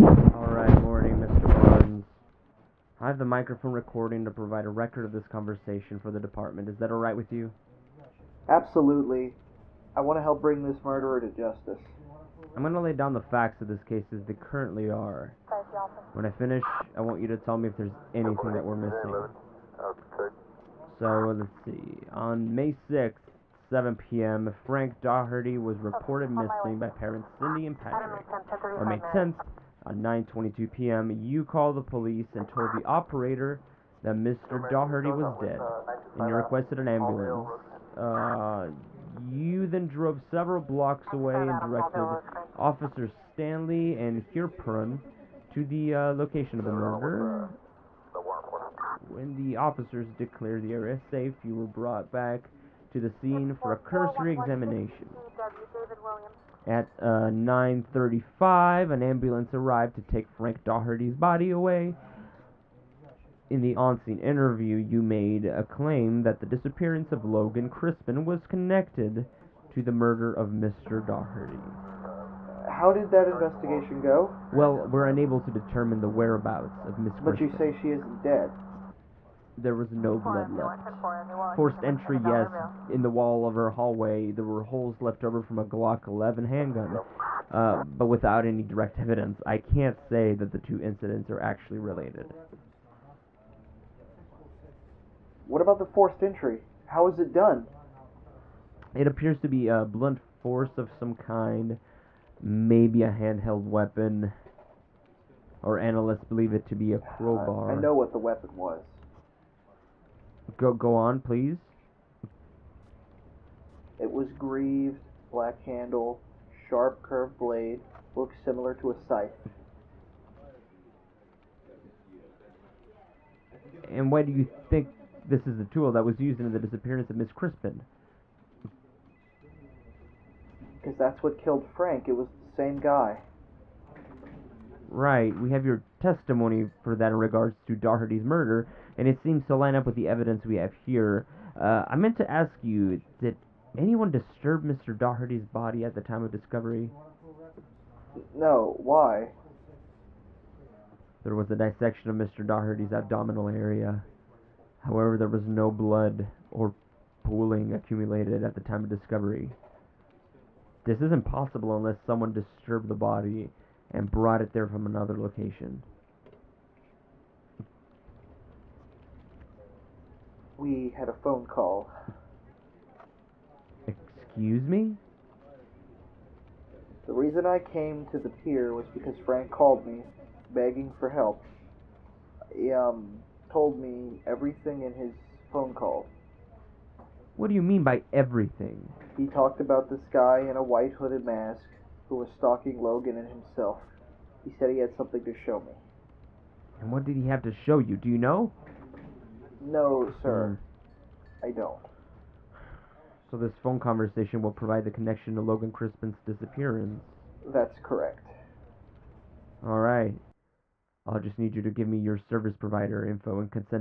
Alright, morning, Mr. Barnes. I have the microphone recording to provide a record of this conversation for the department. Is that alright with you? Absolutely. I want to help bring this murderer to justice. I'm going to lay down the facts of this case as they currently are. When I finish, I want you to tell me if there's anything that we're missing. So, let's see. On May 6th, 7 p.m., Frank Doherty was reported missing by parents Cindy and Patrick. On May 10th, at 9:22 p.m., you called the police and told the operator that Mr. Doherty was dead, and you requested an ambulance. You then drove several blocks away and directed Officers Stanley and Hirpern to the location of the murder. When the officers declared the area safe, you were brought back to the scene for a cursory examination. At 9:35, an ambulance arrived to take Frank Doherty's body away. In the on-scene interview, you made a claim that the disappearance of Logan Crispin was connected to the murder of Mr. Doherty. How did that investigation go? Well, we're unable to determine the whereabouts of Miss Crispin. But you say she isn't dead. There was no blood left. Forced entry, yes. In the wall of her hallway, there were holes left over from a Glock 11 handgun. But without any direct evidence, I can't say that the two incidents are actually related. What about the forced entry? How is it done? It appears to be a blunt force of some kind, maybe a handheld weapon, or analysts believe it to be a crowbar. I know what the weapon was. Go on, please. It was greaved, black handle, sharp curved blade, looks similar to a scythe. And why do you think this is the tool that was used in the disappearance of Miss Crispin? Because that's what killed Frank. It was the same guy. Right, we have your testimony for that in regards to Doherty's murder, and it seems to line up with the evidence we have here. I meant to ask you, did anyone disturb Mr. Doherty's body at the time of discovery? No, why? There was a dissection of Mr. Doherty's abdominal area. However, there was no blood or pooling accumulated at the time of discovery. This isn't possible unless someone disturbed the body and brought it there from another location. We had a phone call. Excuse me? The reason I came to the pier was because Frank called me, begging for help. He, told me everything in his phone call. What do you mean by everything? He talked about this guy in a white hooded mask who was stalking Logan and himself. He said he had something to show me. And what did he have to show you? Do you know? No, sir. I don't. So this phone conversation will provide the connection to Logan Crispin's disappearance. That's correct. Alright. I'll just need you to give me your service provider info and consent